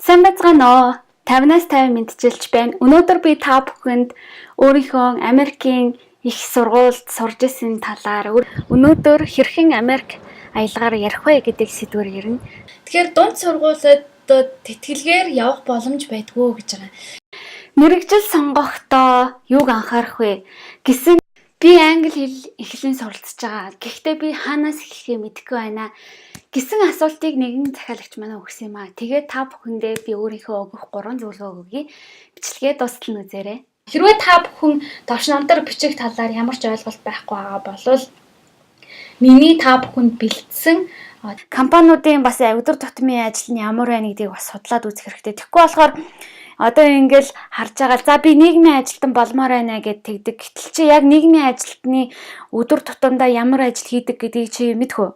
Сайн байцгаана уу? 50-аас 50 мэдчилж байна. Өнөөдөр би та бүхэнд өөрийнхөө Америкийн их сургуульд сурж исэн талаар өнөөдөр хэрхэн Америк аялгаар ярих вэ гэдэг сэдвээр ярина. Тэгэхээр дунд сургуулиуд тэтгэлгээр явах боломж байдгүй гэж байгаа. Мэргэжил сонгохдоо юуг анхаарах вэ гэсэн би англи хэл эхлэн суралцж байгаа. Гэхдээ би хаанаас эхлэхээ мэдэхгүй байна. Гэсэн асуултыг нэгэн захиалагч манай өгсөн юм аа. Тэгээд та бүхэндээ би өөрийнхөө өгөх 3 зөвлөгөө өгье. Бичлэгээ дуустал нь үзээрэй. Хэрвээ та бүхэн товчноор дээр бичих талаар ямар ч ойлголт байхгүй байгаа бол миний та бүхэнд бэлдсэн компаниудын бас өдөр тутмын ажил нь ямар байна гэдгийг бас судлаад үзэх хэрэгтэй. Тэгэхгүй болохоор одоо ингээл харж байгаа. За би нийгмийн ажилтан болмоор байна гэд тэгдэг. Гэтэл чи яг нийгмийн ажилтны өдөр тутамдаа ямар ажил хийдэг гэдгийг чи мэдэх үү?